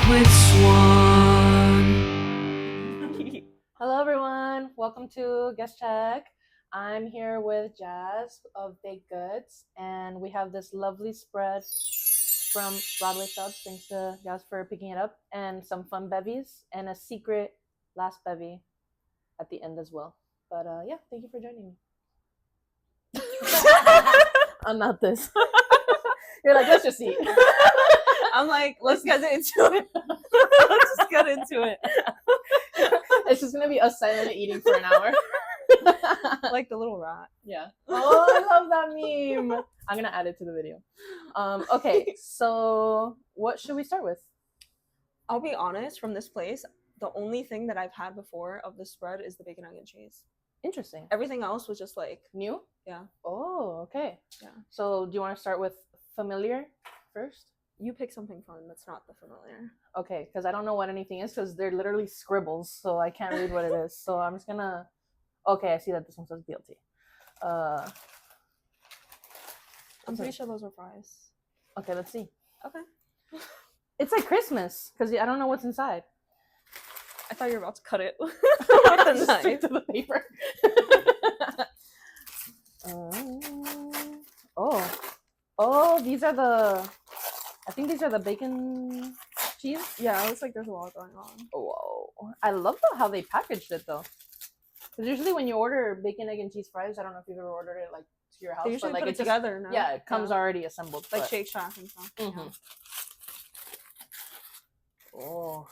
with Swan. Hello everyone, welcome to Guest Check. I'm here with Jazz of Baked Goods, and we have this lovely spread from Broadway Subs. Thanks to Jazz for picking it up, and some fun bevies, and a secret last bevy at the end as well. But yeah, thank you for joining me. I'm not this. You're like, let's just eat. I'm like, let's get into it. Let's just get into it. It's just gonna be us silently eating for an hour. Like the little rat. Yeah. Oh, I love that meme. I'm gonna add it to the video. Okay, so what should we start with? I'll be honest, from this place, the only thing that I've had before of the spread is the bacon, egg, and cheese. Interesting. Everything else was just like New? Yeah. Oh, okay. Yeah. So do you want to start with familiar first? You pick something fun that's not the familiar. Okay, because I don't know what anything is, because they're literally scribbles, so I can't read what it is. So I'm just gonna. Okay, I see that this one says BLT. I'm pretty sure those are fries. Okay, let's see. Okay. It's like Christmas, because I don't know what's inside. I thought you were about to cut it with the knife. Straight to the paper. Oh, these are the. I think these are the bacon cheese. Yeah, it looks like there's a lot going on. Whoa, I love how they packaged it though. Because usually when you order bacon, egg, and cheese fries, I don't know if you've ever ordered it like to your house. They usually but, like, put it together. No? Yeah, it comes already assembled. Like but... Shake Shack and stuff. Mm-hmm. Yeah. Oh,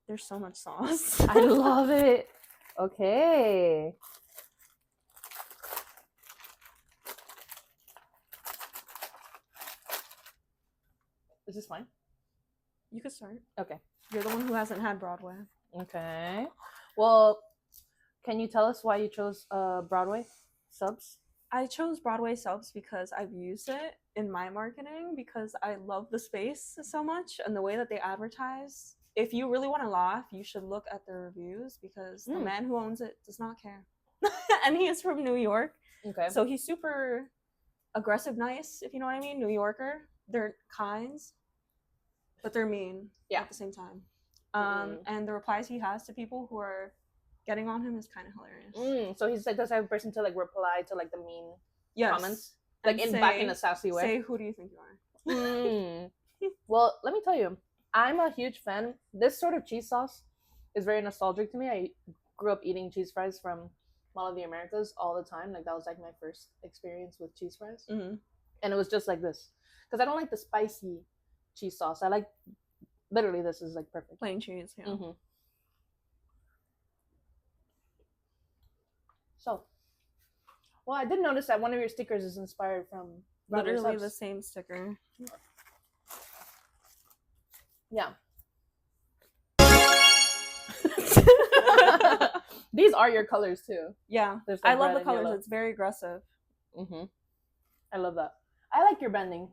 there's so much sauce. I love it. Okay. Is this fine? You could start. Okay. You're the one who hasn't had Broadway. Okay. Well, can you tell us why you chose Broadway subs? I chose Broadway subs because I've used it in my marketing because I love the space so much and the way that they advertise. If you really want to laugh, you should look at their reviews because the man who owns it does not care. And he is from New York. Okay. So he's super aggressive nice, if you know what I mean. New Yorker. They're kind, but they're mean at the same time. And the replies he has to people who are getting on him is kind of hilarious. So he does have a person to like reply to like the mean comments, like and back in a sassy way. Say, who do you think you are? Well, let me tell you, I'm a huge fan. This sort of cheese sauce is very nostalgic to me. I grew up eating cheese fries from Mall of the Americas all the time. Like that was like my first experience with cheese fries, and it was just like this. Because I don't like the spicy cheese sauce. I like, literally, this is like perfect. Plain cheese, yeah. So, well, I did notice that one of your stickers is inspired from Broadway literally subs. The same sticker. Yeah. These are your colors too. Yeah, like I love the colors. Yellow. It's very aggressive. I love that. I like your branding.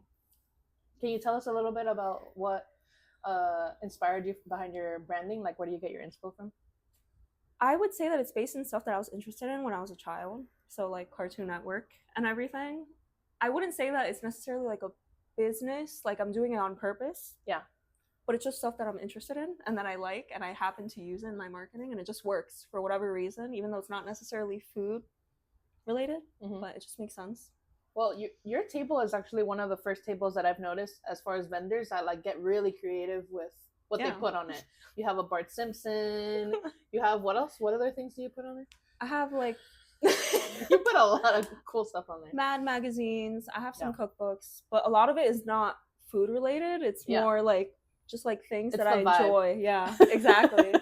Can you tell us a little bit about what inspired you behind your branding? Like, where do you get your inspo from? I would say that it's based in stuff that I was interested in when I was a child. So, like, Cartoon Network and everything. I wouldn't say that it's necessarily, like, a business. Like, I'm doing it on purpose. Yeah. But it's just stuff that I'm interested in and that I like, and I happen to use it in my marketing, and it just works for whatever reason, even though it's not necessarily food related, but it just makes sense. Well, your table is actually one of the first tables that I've noticed as far as vendors that like get really creative with what they put on it. You have a Bart Simpson. You have what else? What other things do you put on it? I have like you put a lot of cool stuff on there. Mad magazines. I have some cookbooks, but a lot of it is not food related. It's more like just like things that I enjoy. Yeah, exactly.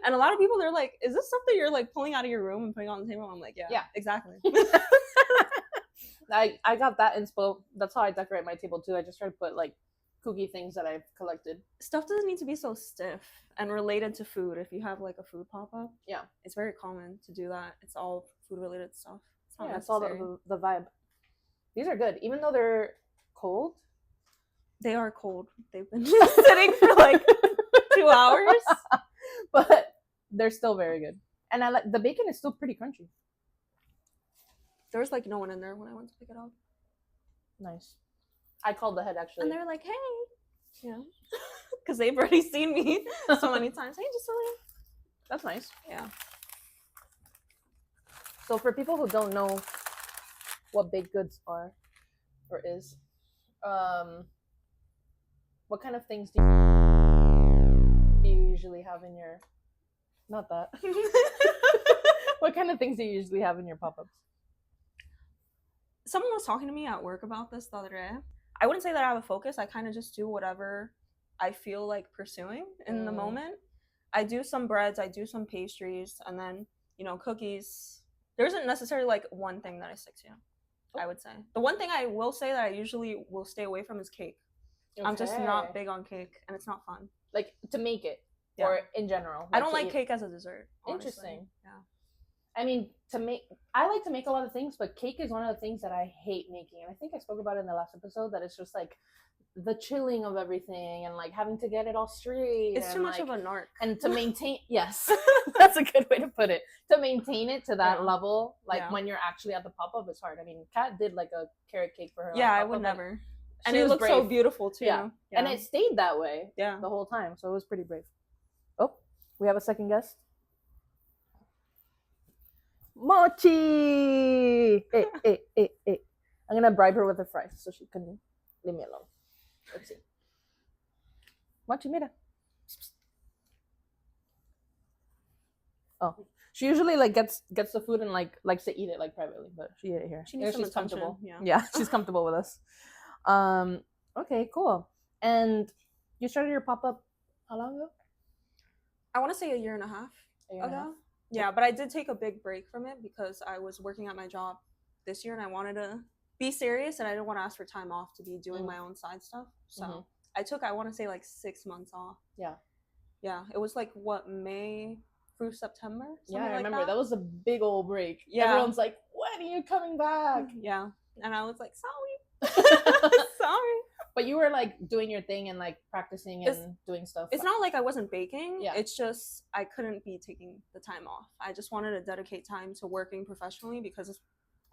And a lot of people, they're like, "Is this something you're like pulling out of your room and putting on the table?" I'm like, "Yeah, exactly." I got that inspo. That's how I decorate my table too. I just try to put like kooky things that I've collected. Stuff doesn't need to be so stiff and related to food. If you have like a food pop-up, it's very common to do that. It's all food related stuff. It's not necessary. It's all the vibe. These are good, even though they're cold. They are cold. They've been sitting for like 2 hours, but they're still very good. And I like the bacon is still pretty crunchy. There was like no one in there when I went to pick it up. Nice. I called the head actually. And they were like, "Hey." Yeah. Because they've already seen me so many times. Hey, Jasilienn. That's nice. Yeah. So for people who don't know what baked goods are or is, what kind of things do you usually have in your? Not that. What kind of things do you usually have in your pop-ups? Someone was talking to me at work about this the other day. I wouldn't say that I have a focus. I kind of just do whatever I feel like pursuing in the moment. I do some breads, I do some pastries, and then, cookies. There isn't necessarily like one thing that I stick to, I would say. The one thing I will say that I usually will stay away from is cake. Okay. I'm just not big on cake, and it's not fun. Like, to make it, or in general. I don't like cake as a dessert, honestly. Interesting. Yeah. I mean, I like to make a lot of things, but cake is one of the things that I hate making. And I think I spoke about it in the last episode, that it's just like the chilling of everything and like having to get it all straight. It's too much of a narc. And to maintain, yes, that's a good way to put it. To maintain it to that level, like when you're actually at the pop-up, is hard. I mean, Kat did like a carrot cake for her. Yeah, I would never. And it looked so beautiful too. Yeah. And it stayed that way the whole time. So it was pretty brave. Oh, we have a second guest. Mochi! Hey. I'm gonna bribe her with the fries so she can leave me alone. Let's see. Mochi, mira. Oh, she usually like gets the food and like likes to eat it like privately, but she ate it here. She needs some attention. Comfortable. Yeah, she's comfortable with us. Okay, cool. And you started your pop-up how long ago? I want to say a year and a half ago. Yeah, but I did take a big break from it because I was working at my job this year and I wanted to be serious and I didn't want to ask for time off to be doing my own side stuff. So I took, I want to say like 6 months off. Yeah. It was like May through September? Yeah, I remember. That was a big old break. Yeah. Everyone's like, when are you coming back? Yeah. And I was like, sorry. Sorry. But you were like doing your thing and like practicing and doing stuff. It's not like I wasn't baking. Yeah. It's just I couldn't be taking the time off. I just wanted to dedicate time to working professionally because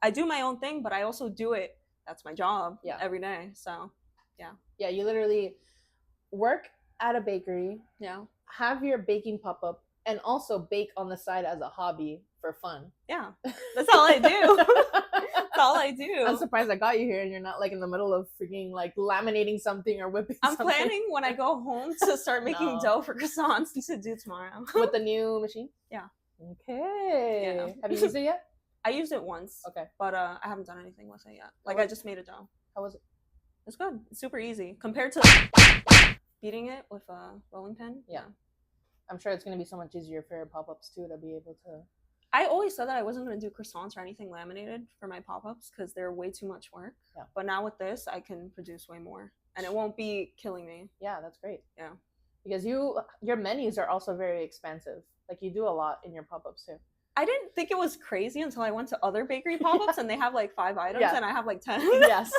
I do my own thing, but I also do it. That's my job every day. So, yeah. Yeah, you literally work at a bakery. Yeah. Have your baking pop-up and also bake on the side as a hobby for fun. Yeah. That's all I do. All I do. I'm surprised I got you here and you're not like in the middle of freaking like laminating something or whipping something. I'm planning when I go home to start making dough for croissants to do tomorrow. With the new machine? Yeah. Okay. Yeah. Have you used it yet? I used it once. Okay. But I haven't done anything with it yet. Like I just made a dough. How was it? It's good. It's super easy compared to beating it with a rolling pin. Yeah. I'm sure it's going to be so much easier for your pop-ups too to be able to... I always said that I wasn't going to do croissants or anything laminated for my pop-ups because they're way too much work. Yeah. But now with this, I can produce way more. And it won't be killing me. Yeah, that's great. Yeah. Because your menus are also very expansive. Like you do a lot in your pop-ups too. I didn't think it was crazy until I went to other bakery pop-ups and they have like 5 items and I have like 10. Yes.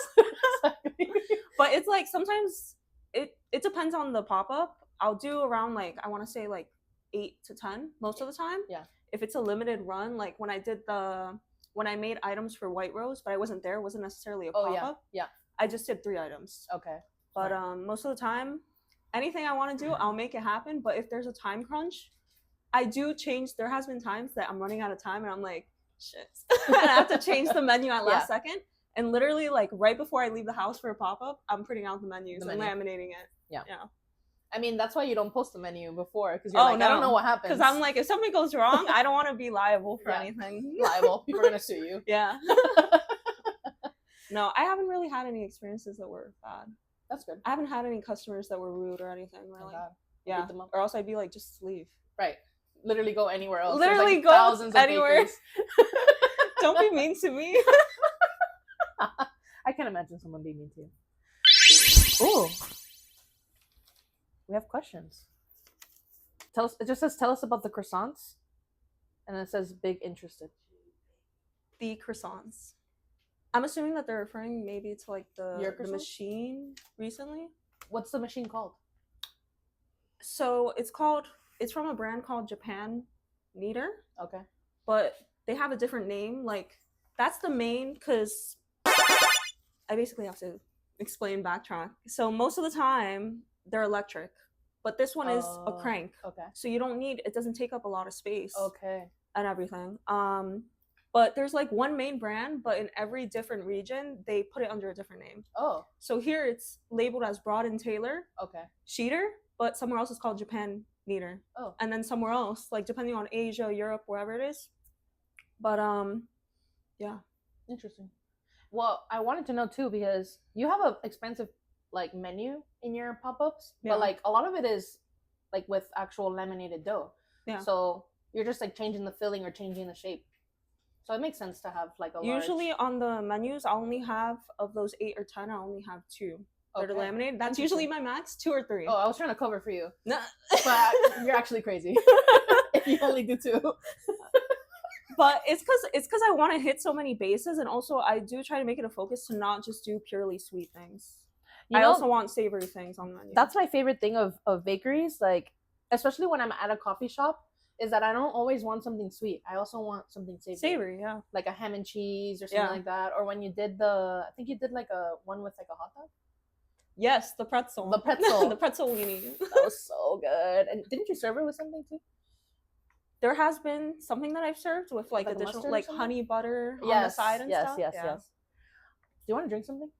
Exactly. But it's like sometimes it depends on the pop-up. I'll do around like, I want to say like 8 to 10 most of the time. Yeah. If it's a limited run, like when I made items for White Rose, but I wasn't there, it wasn't necessarily a pop-up. Yeah. I just did 3 items. Okay. But most of the time, anything I want to do, I'll make it happen. But if there's a time crunch, I do change. There has been times that I'm running out of time and I'm like, shit. And I have to change the menu at last second. And literally like right before I leave the house for a pop-up, I'm putting out the menus and laminating it. Yeah. I mean, that's why you don't post the menu before, because you're I don't know what happens. Because I'm like, if something goes wrong, I don't want to be liable for anything. Liable. People are going to sue you. Yeah. No, I haven't really had any experiences that were bad. That's good. I haven't had any customers that were rude or anything, really. Yeah. Or else I'd be like, just leave. Right. Literally go anywhere else. Literally like go thousands anywhere. Don't be mean to me. I can't imagine someone being mean to you. Ooh. We have questions. It just says, tell us about the croissants. And it says, big interested. The croissants. I'm assuming that they're referring maybe to like the machine recently. What's the machine called? So it's from a brand called Japan Kneader. Okay. But they have a different name. Like that's the main, because I basically have to backtrack. So most of the time, they're electric, but this one is a Oh, crank. okay. So you don't need, it doesn't take up a lot of space Okay. and everything. But there's like one main brand, but in every different region, they put it under a different name. Oh, So here it's labeled as Broad and Taylor okay. Sheeter, but somewhere else it's called Japan Neater. Oh. And then somewhere else, like depending on Asia, Europe, wherever it is. But yeah. Interesting. Well, I wanted to know too because you have an expensive like menu in your pop-ups, Yeah. but like a lot of it is like with actual laminated dough. Yeah. So you're just like changing the filling or changing the shape. So it makes sense to have like a Usually large... on the menus, I only have, of those 8 or 10, I only have 2 that are Okay. laminated. That's usually my max, 2 or 3. Oh, I was trying to cover for you. No. But you're actually crazy if you only do 2. But it's because I want to hit so many bases, and also I do try to make it a focus to not just do purely sweet things. I also want savory things on the menu. That's my favorite thing of bakeries, like especially when I'm at a coffee shop, is that I don't always want something sweet. I also want something savory. Savory, yeah. Like a ham and cheese or something like that. Or when you did I think you did like a one with like a hot dog. Yes, the pretzel. The pretzel. The pretzel weenie. That was so good. And didn't you serve it with something too? There has been something that I've served with like additional, like honey butter on the side and stuff. Yes. Do you want to drink something?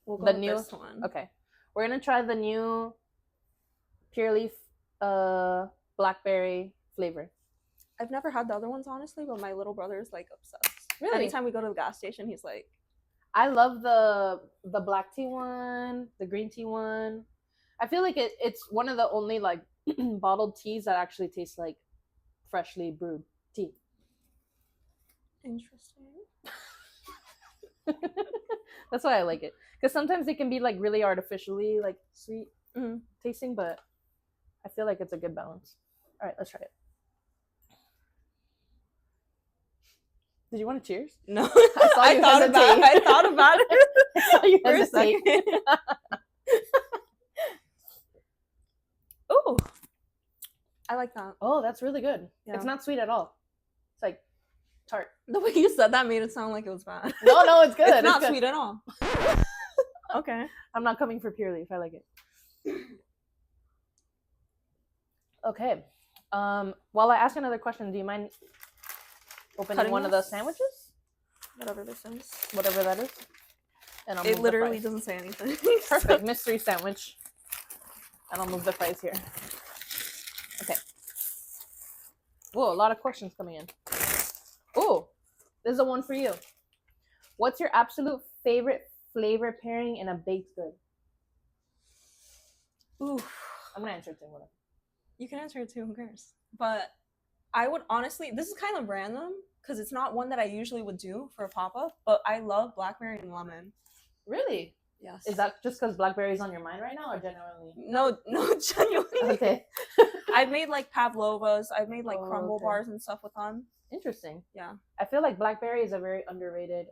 We'll go the with new this one. Okay, we're gonna try the new Pure Leaf blackberry flavor. I've never had the other ones honestly, but my little brother is like obsessed. Really? Anytime we go to the gas station, he's like, I love the black tea one, the green tea one. I feel like it's one of the only like bottled teas that actually tastes like freshly brewed tea. interesting. That's why I like it, because sometimes it can be like really artificially like sweet tasting, but I feel like it's a good balance. All right, let's try it. Did you want to cheers? No, I thought about it. I thought about it. I saw you For a hesitate. second. Ooh, I like that. Oh, that's really good. Yeah. It's not sweet at all. It's like tart. The way you said that made it sound like it was bad. No, it's good. It's not good. sweet at all. Okay. I'm not coming for Pure Leaf. I like it. Okay. While I ask another question, do you mind opening Cutting one of the this? sandwiches? Whatever this is. Whatever that is. And I'll It move literally the fries. doesn't say anything. Perfect. Mystery sandwich. And I'll move the fries here. Okay. Whoa, a lot of questions coming in. Oh, this is a one for you. What's your absolute favorite flavor pairing in a baked good? Ooh. I'm gonna answer it too. Whatever. You can answer it too, who cares? But I would honestly, this is kind of random because it's not one that I usually would do for a pop-up, but I love blackberry and lemon. Really? Yes. Is that just because blackberry's on your mind right now, or genuinely? No, genuinely. Okay. I've made like pavlovas. I've made like crumble okay. bars and stuff with them. Interesting. Yeah. I feel like blackberry is a very underrated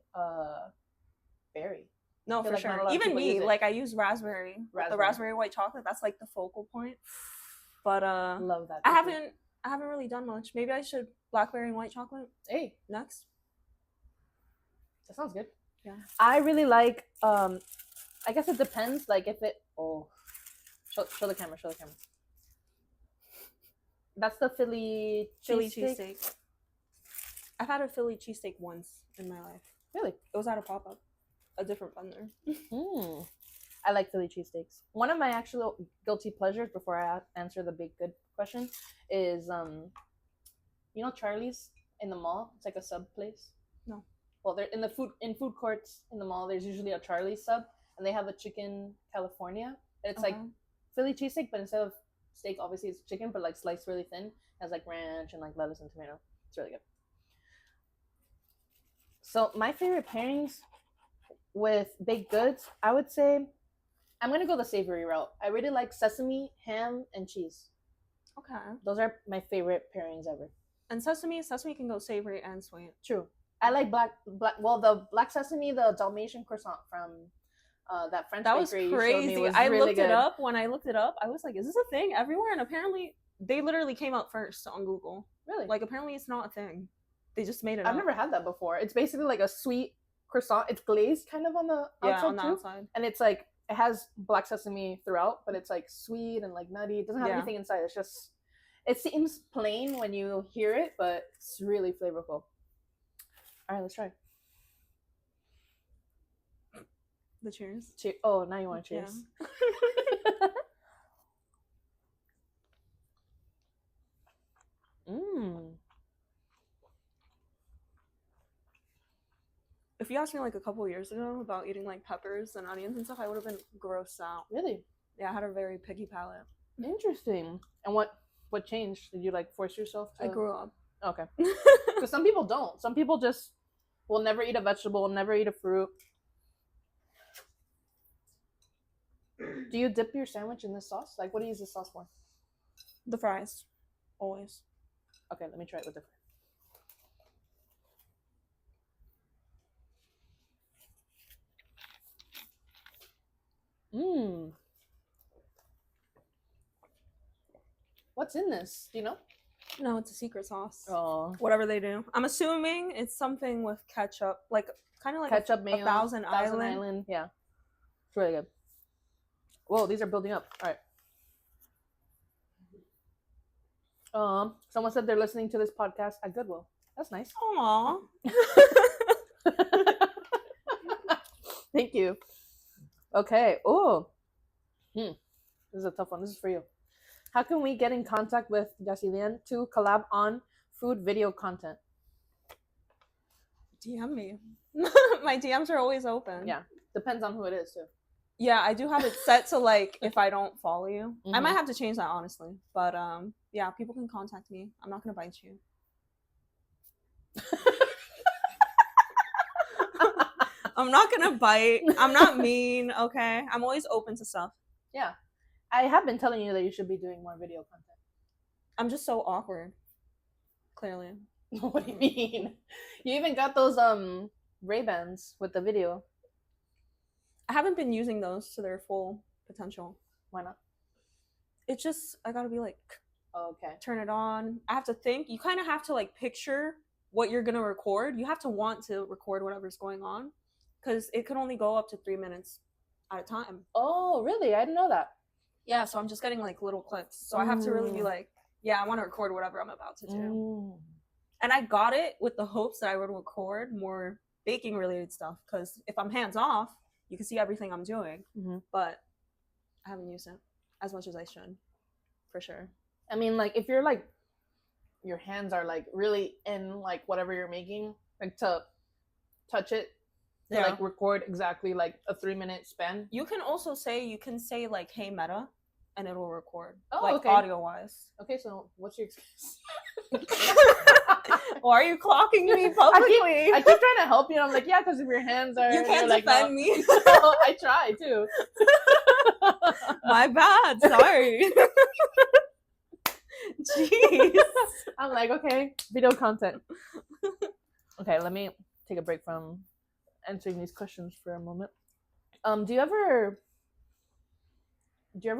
berry. No, for like not a sure. lot of Even people me, use it. like I use raspberry. The raspberry white chocolate. That's like the focal point. But love that. I haven't really done much. Maybe I should blackberry and white chocolate. Hey, Next. that sounds good. Yeah. I really like. I guess it depends. Like if it. Oh, show the camera. Show the camera. That's the Philly cheesesteak. I've had a Philly cheesesteak once in my life. Really? It was at a pop-up. A different vendor. I like Philly cheesesteaks. One of my actual guilty pleasures, before I answer the big good question, is you know Charlie's in the mall? It's like a sub place. No. Well, they're in food courts in the mall. There's usually a Charlie's sub, and they have a chicken California. And it's like Philly cheesesteak, but instead of steak, obviously it's chicken, but like sliced really thin. It has like ranch and like lettuce and tomato. It's really good. So my favorite pairings with baked goods, I would say I'm gonna go the savory route. I really like sesame, ham, and cheese. Okay. Those are my favorite pairings ever. And sesame can go savory and sweet. True. I like the black sesame, the Dalmatian croissant from that French bakery. That was crazy. I really looked it up. When I looked it up, I was like, is this a thing everywhere? And apparently they literally came out first on Google. Really? Like apparently it's not a thing. They just made it up. I've never had that before. It's basically like a sweet croissant. It's glazed kind of on the outside on the too. outside. And it's like it has black sesame throughout, but it's like sweet and like nutty. It doesn't have anything inside. It's just, it seems plain when you hear it, but it's really flavorful. All right, let's try. The cheers. Oh, now you want to cheers. Yeah. If you asked me like a couple years ago about eating like peppers and onions and stuff, I would have been grossed out. Really? Yeah, I had a very picky palate. Interesting. And what changed? Did you like force yourself to? I grew up. Okay. Because some people don't. Some people just will never eat a vegetable, never eat a fruit. Do you dip your sandwich in this sauce? Like, what do you use this sauce for? The fries. Always. Okay, let me try it with the fries. What's in this? Do you know? No, it's a secret sauce. Oh. Whatever they do. I'm assuming it's something with ketchup, like kind of like ketchup, mayo, Thousand Island. Yeah. It's really good. Whoa, these are building up. All right. Someone said they're listening to this podcast at Goodwill. That's nice. Aww. Thank you. Okay. Oh. This is a tough one. This is for you. How can we get in contact with Jasilienn to collab on food video content? DM me. My DMs are always open. Yeah. Depends on who it is, too. Yeah, I do have it set to like if I don't follow you. I might have to change that, honestly. But yeah, people can contact me. I'm not going to bite you. I'm not going to bite. I'm not mean, okay? I'm always open to stuff. Yeah. I have been telling you that you should be doing more video content. I'm just so awkward. Clearly. What do you mean? You even got those Ray-Bans with the video. I haven't been using those to their full potential. Why not? It's just, I gotta be like, okay, turn it on. I have to think. You kind of have to like picture what you're gonna record. You have to want to record whatever's going on, because it could only go up to 3 minutes at a time. Oh, really? I didn't know that. Yeah, so I'm just getting like little clips. So I have to really be like, yeah, I want to record whatever I'm about to do. And I got it with the hopes that I would record more baking related stuff, because if I'm hands off, you can see everything I'm doing. But I haven't used it as much as I should, for sure. I mean, like, if you're like, your hands are like really in like whatever you're making, like to touch it, to like record exactly like a 3-minute span. You can also say, like, hey Meta, and it'll record. Oh, like, okay. audio wise. Okay, so what's your excuse? Why are you clocking me publicly? I keep trying to help you. I'm like, yeah, because if your hands are... You can't like, defend me. I try, too. My bad. Sorry. Jeez. I'm like, okay, video content. Okay, let me take a break from answering these questions for a moment. Do you ever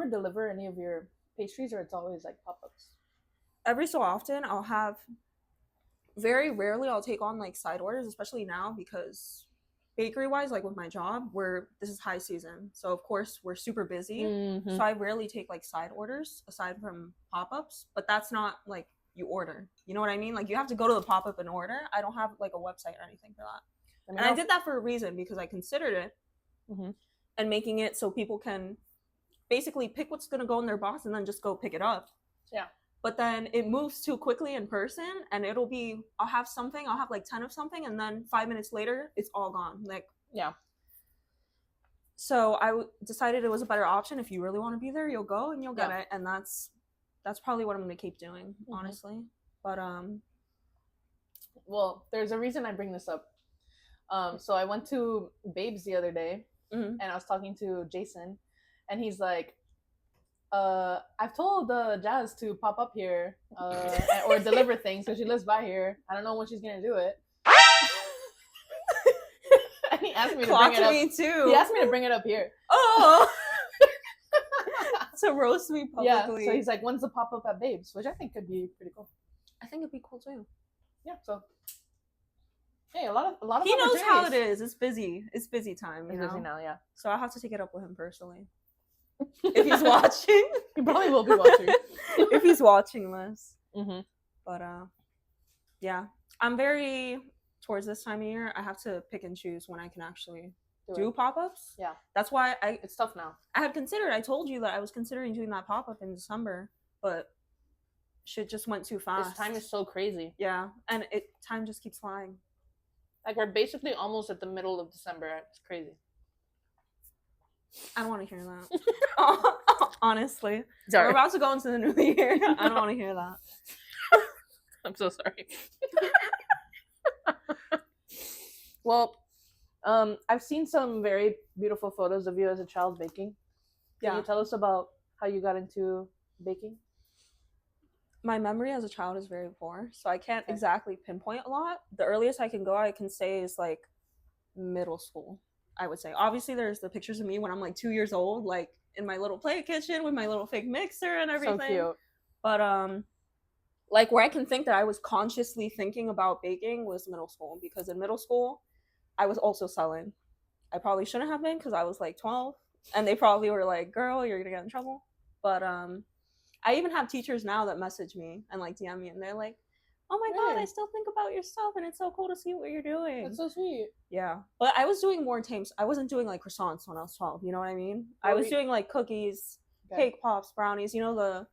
deliver any of your pastries, or it's always like pop-ups? Every so often I'll have, very rarely I'll take on like side orders, especially now because bakery wise, like with my job, this is high season, so of course we're super busy. So I rarely take like side orders aside from pop-ups, but that's not like you order, you know what I mean? Like you have to go to the pop-up and order. I don't have like a website or anything for that. And I did that for a reason, because I considered it and making it so people can basically pick what's going to go in their box and then just go pick it up. Yeah. But then it moves too quickly in person, and I'll have like 10 of something, and then 5 minutes later, it's all gone. Like, yeah. So I decided it was a better option. If you really want to be there, you'll go and you'll get it. And that's probably what I'm going to keep doing, honestly. But, well, there's a reason I bring this up. So I went to Babes the other day, and I was talking to Jason, and he's like, I've told Jazz to pop up here or deliver things, because she lives by here. I don't know when she's gonna do it. And he asked me to bring it up. Me too. He asked me to bring it up here. Oh, to roast me publicly. Yeah. So he's like, when's the pop up at Babes? Which I think could be pretty cool. I think it'd be cool too. Yeah. So Hey, a lot of He knows how it opportunities. is. It's busy. It's busy time. He's busy now, yeah. So I'll have to take it up with him personally. If he's watching. He probably will be watching. If he's watching this. Mm-hmm. But yeah. I'm very towards this time of year, I have to pick and choose when I can actually do pop-ups. Yeah. That's why it's tough now. I told you that I was considering doing that pop-up in December, but shit just went too fast. This time is so crazy. Yeah. And time just keeps flying. Like, we're basically almost at the middle of December. It's crazy. I don't want to hear that. Honestly. Sorry. We're about to go into the new year. I don't want to hear that. I'm so sorry. Well, I've seen some very beautiful photos of you as a child baking. Can you tell us about how you got into baking? My memory as a child is very poor, so I can't exactly pinpoint a lot. The earliest I can say is like middle school, I would say. Obviously, there's the pictures of me when I'm like 2 years old, like in my little play kitchen with my little fake mixer and everything. So cute. But like where I can think that I was consciously thinking about baking was middle school, because in middle school, I was also selling. I probably shouldn't have been because I was like 12, and they probably were like, "Girl, you're gonna get in trouble." But I even have teachers now that message me and like DM me, and they're like, "Oh my god, I still think about your stuff, and it's so cool to see what you're doing." That's so sweet. Yeah, but I was doing more tames. I wasn't doing like croissants when I was 12. You know what I mean? I was doing like cookies, cake pops, brownies. You know,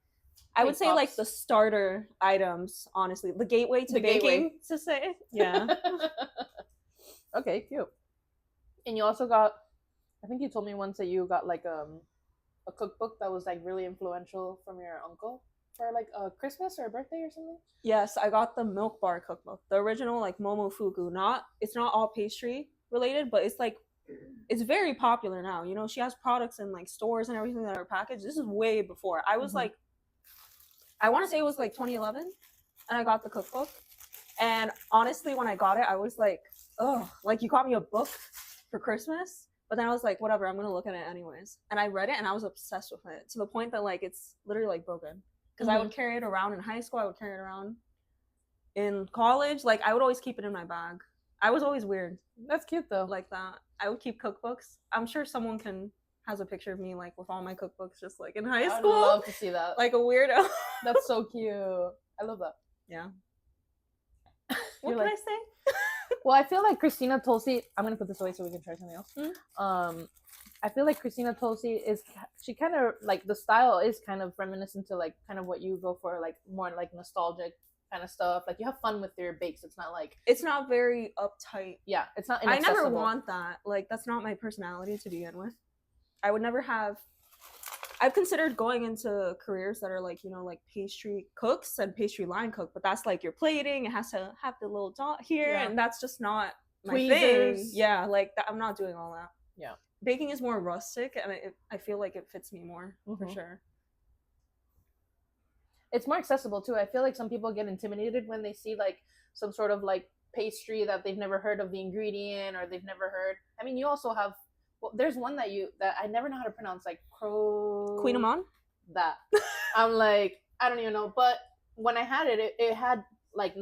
I would say like the starter items. Honestly, the gateway to baking, to say. Yeah. Okay, cute. And you also got, I think you told me once that you got like a cookbook that was like really influential from your uncle for like a Christmas or a birthday or something. Yes, I got the Milk Bar cookbook, the original like Momofuku. It's not all pastry related, but it's like it's very popular now. You know, she has products in like stores and everything that are packaged. This is way before. I was like, I want to say it was like 2011, and I got the cookbook. And honestly, when I got it, I was like, oh, like you got me a book for Christmas. But then I was like, whatever, I'm going to look at it anyways. And I read it and I was obsessed with it to the point that like it's literally like broken. Because I would carry it around in high school. I would carry it around in college. Like I would always keep it in my bag. I was always weird. That's cute though. Like that. I would keep cookbooks. I'm sure someone has a picture of me like with all my cookbooks just like in high school. I would love to see that. Like a weirdo. That's so cute. I love that. Yeah. What can I say? Well, I feel like Christina Tulsi, I'm going to put this away so we can try something else. Mm-hmm. I feel like Christina Tulsi she kind of, like, the style is kind of reminiscent to, like, kind of what you go for, like, more, like, nostalgic kind of stuff. Like, you have fun with your bakes. It's not, like... It's not very uptight. Yeah, it's not inaccessible. I never want that. Like, that's not my personality to begin with. I would never have... I've considered going into careers that are like, you know, like pastry cooks and pastry line cook, but that's like your plating. It has to have the little dot here, and that's just not my thing. Yeah, like I'm not doing all that. Yeah, baking is more rustic, and I feel like it fits me more for sure. It's more accessible too. I feel like some people get intimidated when they see like some sort of like pastry that they've never heard of the ingredient or they've never heard. I mean, you also have. Well, there's one that I never know how to pronounce, like Queen Amon. That I'm like, I don't even know. But when I had it, it had like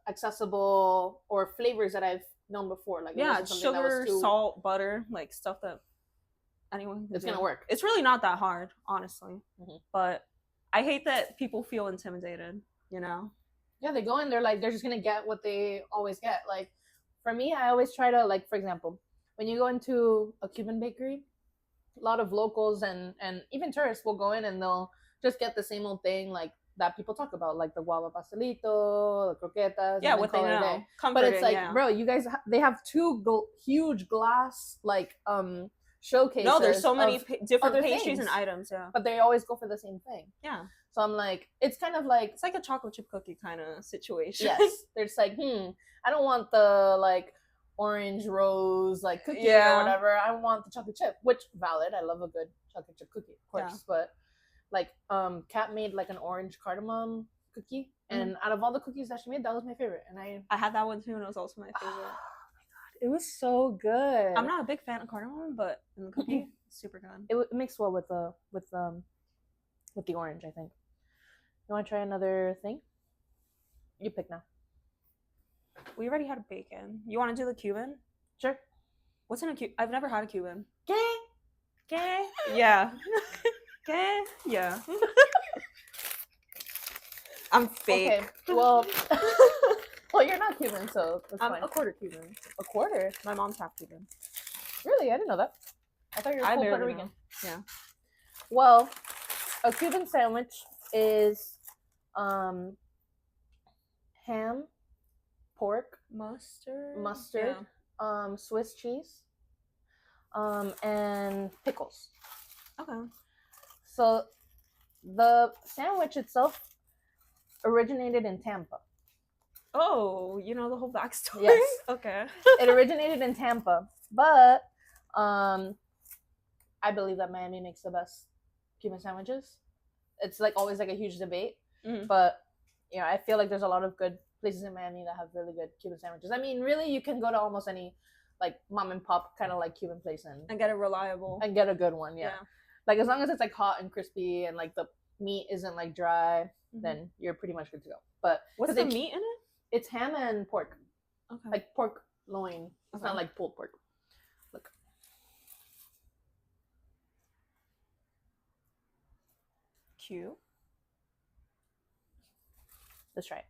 accessible or flavors that I've known before. Like sugar, salt, butter, like stuff that anyone. It's gonna work. It's really not that hard, honestly. But I hate that people feel intimidated. You know. Yeah, they go in. They're like, they're just gonna get what they always get. Like for me, I always try to, like, for example, when you go into a Cuban bakery, a lot of locals and even tourists will go in and they'll just get the same old thing like that people talk about, like the guava pastelito, the croquetas. Yeah, what they know. But it's like, bro, you guys, they have two huge glass like showcases. No, there's so many different pastries and items. Yeah, but they always go for the same thing. Yeah. So I'm like, it's kind of like it's like a chocolate chip cookie kind of situation. Yes, there's like, I don't want the like orange rose like cookie or whatever. I want the chocolate chip, which valid. I love a good chocolate chip cookie, of course. But like Kat made like an orange cardamom cookie, and out of all the cookies that she made, that was my favorite. And I had that one too, and it was also my favorite. Oh my god, it was so good. I'm not a big fan of cardamom, but in the cookie, super good. It mixed well with the orange, I think. You want to try another thing? You pick now. We already had a bacon. You want to do the Cuban? Sure. What's in a Cuban? I've never had a Cuban. Gay. Gay? Yeah. Gay? Yeah. I'm fake. Okay. Well, well, you're not Cuban, so that's I'm fine. a quarter Cuban. A quarter? My mom's half Cuban. Really? I didn't know that. I thought you were full barely Puerto know. Rican. Yeah. Well, a Cuban sandwich is ham, pork, Mustard. Yeah. Swiss cheese, and pickles. Okay. So the sandwich itself originated in Tampa. Oh, you know the whole backstory? Yes. Okay. It originated in Tampa, but I believe that Miami makes the best Cuban sandwiches. It's like always like a huge debate, but you know, I feel like there's a lot of good places in Miami that have really good Cuban sandwiches. I mean, really, you can go to almost any like mom and pop kind of like Cuban place and get a reliable and get a good one. Yeah. Like as long as it's like hot and crispy and like the meat isn't like dry, then you're pretty much good to go. But what's the meat in it? It's ham and pork. Okay. Like pork loin. It's not like pulled pork. Look. Cute. Let's try it.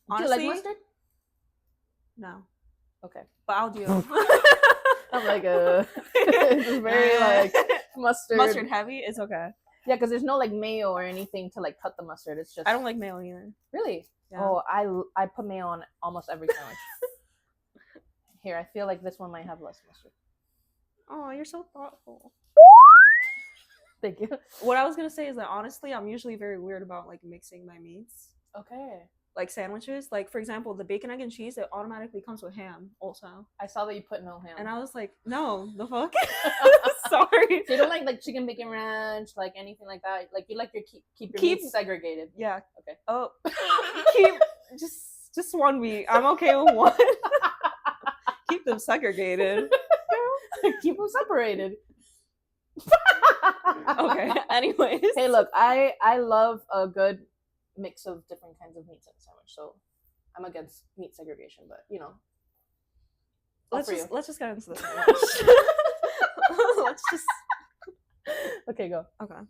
Honestly, do you like mustard? No. Okay. But I'll do. I'm like it's just very like mustard heavy. It's okay. Yeah, because there's no like mayo or anything to like cut the mustard. It's just I don't like mayo either. Really? Yeah. Oh, I put mayo on almost every sandwich. Here, I feel like this one might have less mustard. Oh, you're so thoughtful. Thank you. What I was gonna say is that honestly, I'm usually very weird about like mixing my meats. Okay. Like sandwiches, like for example, the bacon, egg, and cheese, it automatically comes with ham. Also, I saw that you put no ham, and I was like, no, the fuck. Sorry. So you don't like chicken bacon ranch, like anything like that. Like you like your keep your meats segregated. Yeah. Okay. Oh, keep just one meat. I'm okay with one. Keep them segregated. Keep them separated. Okay. Anyways. Hey, look, I love a good mix of different kinds of meats in a sandwich, so I'm against meat segregation, but you know, let's just get into the sandwich. Let's just okay, go. Okay.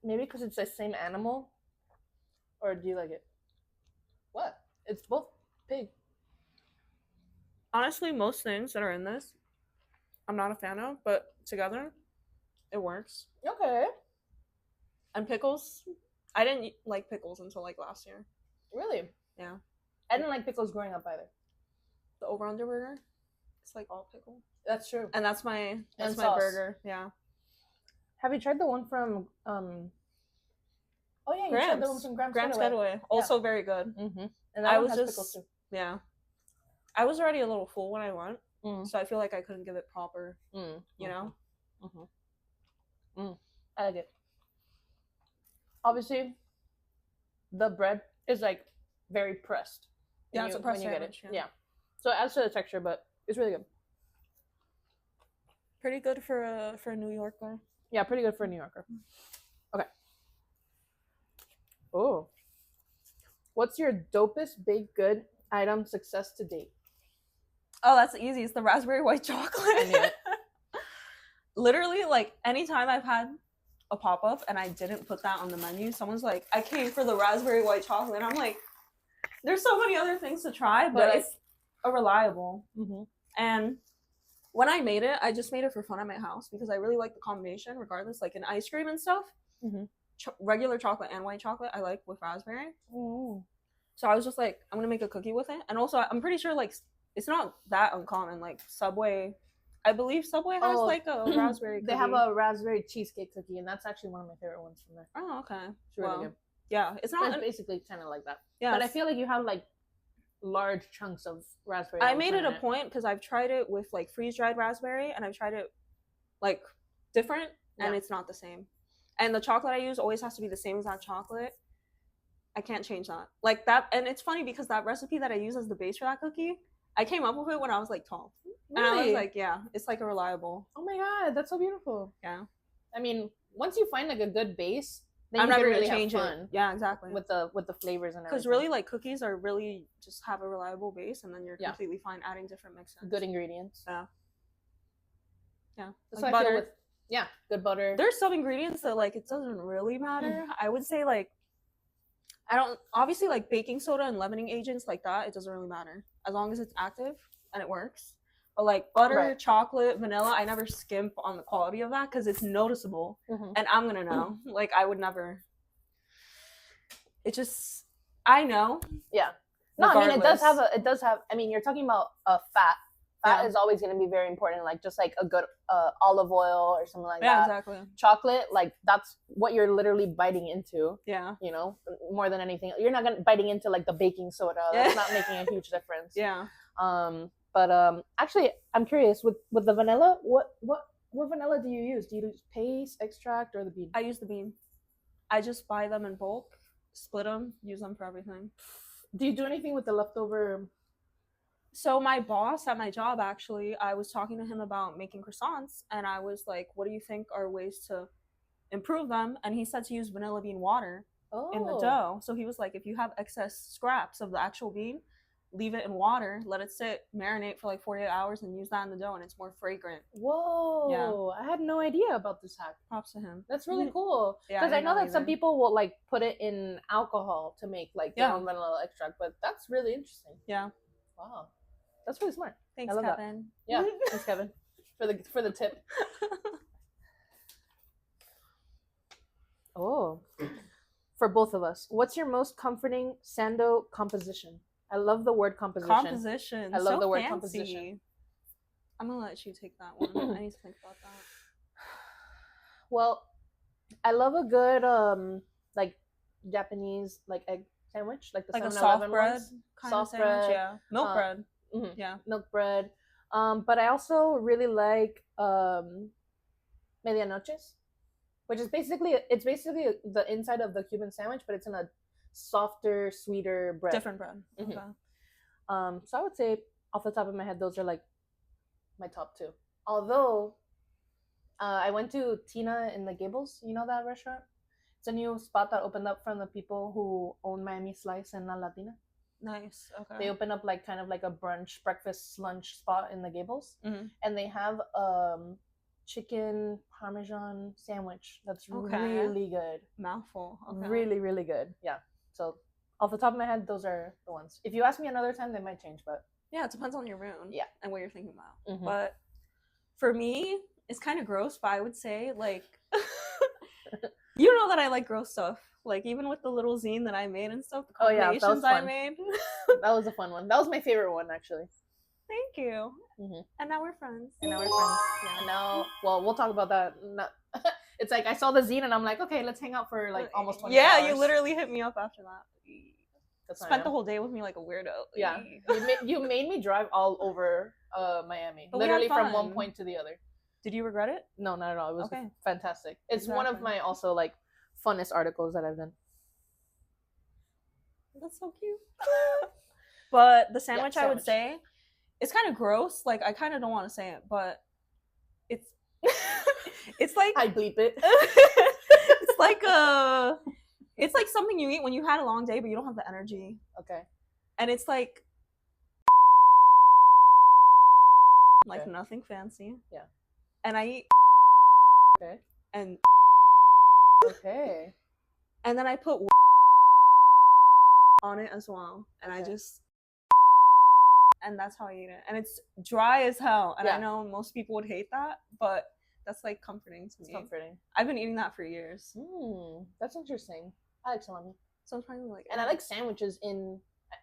Maybe because it's the same animal, or do you like it? What? It's both pig. Honestly, most things that are in this, I'm not a fan of, but together, it works. Okay. And pickles, I didn't like pickles until like last year. Really? Yeah. I didn't like pickles growing up either. The over-under burger, it's like all pickle. That's true. And that's my burger. Yeah. Have you tried the one from Oh yeah, you tried the one from Graham's Getaway. Also very good. Mm-hmm. And that one has pickles too. Yeah. I was already a little full when I went, so I feel like I couldn't give it proper. You know. I like it. Obviously, the bread is like very pressed. Yeah, it's a pressed sandwich. Yeah. So it adds to the texture, but it's really good. Pretty good for a New Yorker. Yeah, pretty good for a New Yorker. Okay. Oh. What's your dopest baked good item success to date? Oh, that's easy. It's the raspberry white chocolate. I knew it. Literally, like, anytime I've had a pop-up and I didn't put that on the menu, someone's like, I came for the raspberry white chocolate. And I'm like, there's so many other things to try, but it's a reliable. And when I made it, I just made it for fun at my house because I really like the combination, regardless, like in ice cream and stuff. Regular chocolate and white chocolate I like with raspberry. So I was just like, I'm gonna make a cookie with it. And also I'm pretty sure like it's not that uncommon. Like Subway, I believe Subway has like a raspberry cookie. They have a raspberry cheesecake cookie, and that's actually one of my favorite ones from there. Oh, okay. It's really good. Yeah, it's not basically kind of like that. Yeah, but I feel like you have like large chunks of raspberry. I made it a point because I've tried it with like freeze-dried raspberry, and I've tried it like different, and it's not the same. And the chocolate I use always has to be the same exact chocolate. I can't change that. Like that, and it's funny because that recipe that I use as the base for that cookie, I came up with it when I was like 12. Really? And I was like, yeah, it's like a reliable. Oh my god, that's so beautiful. Yeah. I mean, once you find like a good base, then I'm you never can gonna really have change fun it. Yeah, exactly. with the flavors and everything. Because really, like cookies are really just have a reliable base, and then you're completely fine adding different mix-ins. Good ingredients. Yeah. Yeah. That's like what butter. I feel with good butter. There's some ingredients that like it doesn't really matter. I would say like I don't obviously like baking soda and leavening agents like that. It doesn't really matter as long as it's active and it works. But like butter, chocolate, vanilla, I never skimp on the quality of that because it's noticeable, and I'm gonna know. Like I would never. It just I know. Yeah. No, regardless. I mean it does have. I mean, you're talking about fat. Fat is always going to be very important. Like just like a good olive oil or something like that. Yeah, exactly. Chocolate, like that's what you're literally biting into. Yeah. You know, more than anything, you're not gonna biting into like the baking soda. That's not making a huge difference. Yeah. But actually, I'm curious with the vanilla. What vanilla do you use? Do you use paste, extract, or the bean? I use the bean. I just buy them in bulk, split them, use them for everything. Do you do anything with the leftover? So my boss at my job, actually, I was talking to him about making croissants, and I was like, what do you think are ways to improve them? And he said to use vanilla bean water in the dough. So he was like, if you have excess scraps of the actual bean, leave it in water, let it sit, marinate for like 48 hours, and use that in the dough, and it's more fragrant. Whoa. Yeah. I had no idea about this hack. Props to him. That's really cool. Because Yeah, I know that some people will like put it in alcohol to make like their own vanilla extract, but that's really interesting. Yeah. Wow. That's really smart. Thanks, Kevin. Yeah, thanks, Kevin, for the tip. Oh, for both of us, what's your most comforting sando composition? I love the word composition. Composition. I love the word fancy. composition. I'm gonna let you take that one. I need to think about that. Well, I love a good like Japanese like egg sandwich, like the like 7-Eleven a soft bread ones. kind of sandwich. Yeah, milk bread. Mm-hmm. Yeah, milk bread. But I also really like medianoches, which is basically the inside of the Cuban sandwich, but it's in a softer, sweeter bread. Different bread. Okay. So I would say off the top of my head, those are like my top two. Although I went to Tina in the Gables. You know that restaurant? It's a new spot that opened up from the people who own Miami Slice and La Latina. Nice. Okay. They open up like kind of like a brunch, breakfast, lunch spot in the Gables, and they have chicken parmesan sandwich that's really good. Mouthful. Okay. Really, really good. Yeah. So off the top of my head, those are the ones. If you ask me another time, they might change, but yeah, it depends on your mood. Yeah. And what you're thinking about. But for me, it's kind of gross. But I would say like, you know that I like gross stuff. Like even with the little zine that I made and stuff, the combinations I made. That was a fun one. That was my favorite one, actually. Thank you. And now we're friends. Yeah. And now, well, we'll talk about that. It's like I saw the zine and I'm like, okay, let's hang out for like almost 20 hours. Yeah, you literally hit me up after that. Spent the whole day with me like a weirdo. Yeah, you made me drive all over Miami, but literally from one point to the other. Did you regret it? No, not at all. It was fantastic. It's one of my also like funnest articles that I've done. That's so cute. But the sandwich, I would say, it's kind of gross. Like I kind of don't want to say it, but it's it's like I bleep it. It's like something you eat when you had a long day, but you don't have the energy. Okay. And it's like nothing fancy. Yeah. And I eat. Okay. And. Okay. And then I put on it as well, and I just. And that's how I eat it, and it's dry as hell. And I know most people would hate that, but that's like comforting to me. It's comforting. I've been eating that for years. That's interesting. I like salami. So it's probably like, and I like sandwiches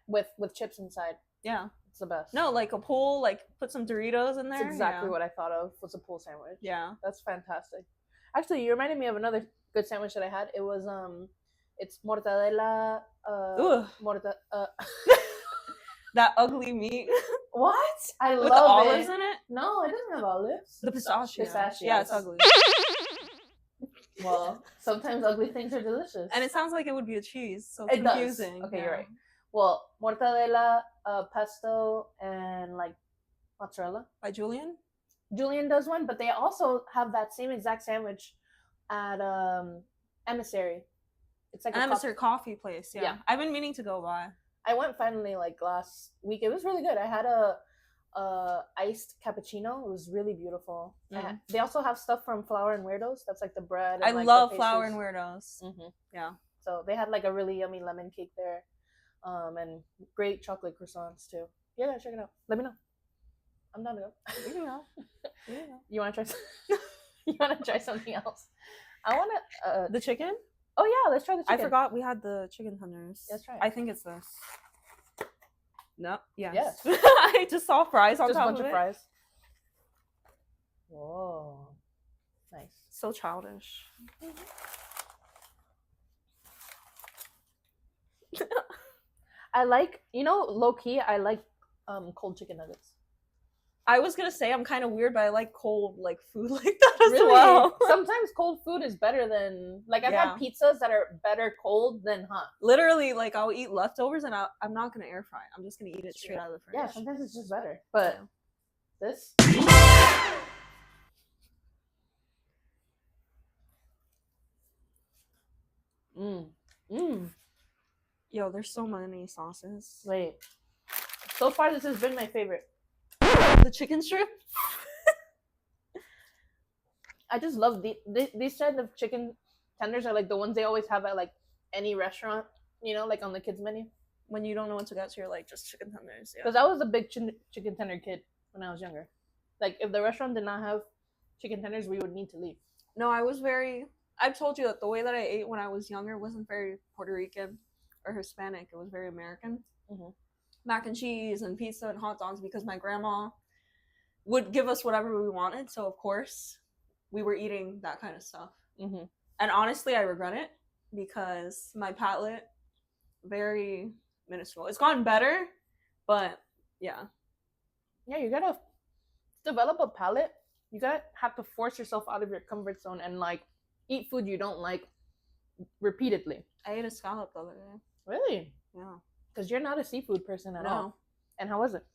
with chips inside. Yeah, it's the best. No, like a pool, like put some Doritos in there. That's exactly what I thought of was a pool sandwich. Yeah, that's fantastic. Actually, you reminded me of another good sandwich that I had. It was it's mortadella. That ugly meat. What? I love with the olives in it. No, it doesn't have olives. The pistachios. Yeah, it's ugly. Well, sometimes ugly things are delicious. And it sounds like it would be a cheese, so it's confusing. Does. Okay, you're right. Well, mortadella, pesto, and like mozzarella. By Julian? Julian does one, but they also have that same exact sandwich at Emissary. It's like An a Emissary coffee place. Yeah. Yeah. I've been meaning to go by. I went finally like last week. It was really good. I had a iced cappuccino. It was really beautiful. And they also have stuff from Flour and Weirdos. That's like the bread. And, I like, love the Flour and pastries. Weirdos. Mhm. Yeah. So they had like a really yummy lemon cake there, and great chocolate croissants too. Yeah, check it out. Let me know. I'm down to go. You can go. You want to try? You want to try something else? I want to. The chicken? Oh yeah, let's try the chicken. I forgot we had the chicken tenders. Let's try it. I think it's this. No. Yes. Yes. I just saw fries on Just a top bunch of of it. fries. Whoa, nice. So childish. I like, low key. I like cold chicken nuggets. I was gonna say I'm kind of weird, but I like cold like food like that as Really? well. Sometimes cold food is better than I've had pizzas that are better cold than hot. Literally, like I'll eat leftovers and I'm not gonna air fry. I'm just gonna eat it straight out of the fridge. Yeah, sometimes it's just better. But this. Yo, there's so many sauces. Wait. So far, this has been my favorite. The chicken strip. I just love these kind of chicken tenders are like the ones they always have at like any restaurant, like on the kids menu. When you don't know what to get, so you're like just chicken tenders. Yeah. Because I was a big chicken tender kid when I was younger. Like if the restaurant did not have chicken tenders, we would need to leave. No, I've told you that the way that I ate when I was younger wasn't very Puerto Rican or Hispanic. It was very American. Mm-hmm. Mac and cheese and pizza and hot dogs because my grandma would give us whatever we wanted. So of course we were eating that kind of stuff. Mm-hmm. And honestly, I regret it because my palate very minuscule. It's gotten better, but yeah. Yeah, you gotta develop a palate. You gotta have to force yourself out of your comfort zone and like eat food you don't like repeatedly. I ate a scallop the other day. Really? Yeah. Because you're not a seafood person at all. And how was it?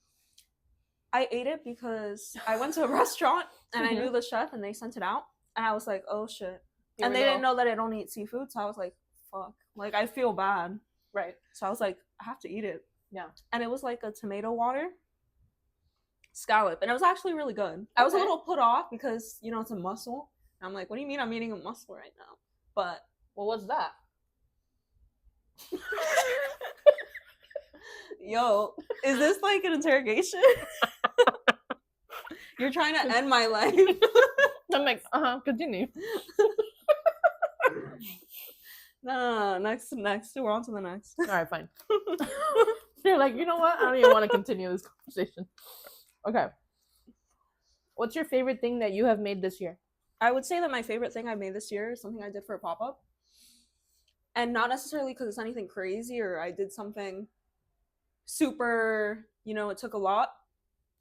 I ate it because I went to a restaurant and I knew the chef and they sent it out. And I was like, oh shit. Here and they didn't know that I don't eat seafood. So I was like, fuck. Like, I feel bad. Right. So I was like, I have to eat it. Yeah. And it was like a tomato water scallop. And it was actually really good. Okay. I was a little put off because, it's a mussel. And I'm like, what do you mean I'm eating a mussel right now? But. Well, what's that? Yo, is this like an interrogation? You're trying to end my life. I'm like, continue. No, next. We're on to the next. All right, fine. You're like, you know what? I don't even want to continue this conversation. Okay. What's your favorite thing that you have made this year? I would say that my favorite thing I made this year is something I did for a pop-up. And not necessarily because it's anything crazy or I did something super, it took a lot,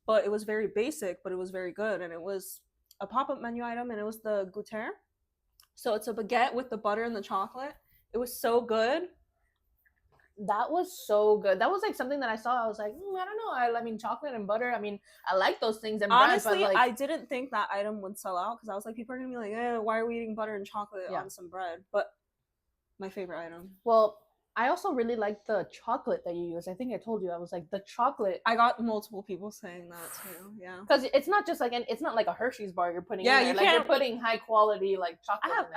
but it was very basic, but it was very good. And it was a pop-up menu item and it was the goûter. So it's a baguette with the butter and the chocolate. It was so good. That was so good. That was like something that I saw. I was like, I don't know. I mean, chocolate and butter. I mean, I like those things. And honestly, bread, but I didn't think that item would sell out because I was like, people are going to be like, why are we eating butter and chocolate on some bread? But my favorite item. Well, I also really like the chocolate that you use. I think I told you. I was like, the chocolate. I got multiple people saying that too. Yeah. Because it's not just like it's not like a Hershey's bar you're putting in there. Like you're putting high quality like chocolate in there.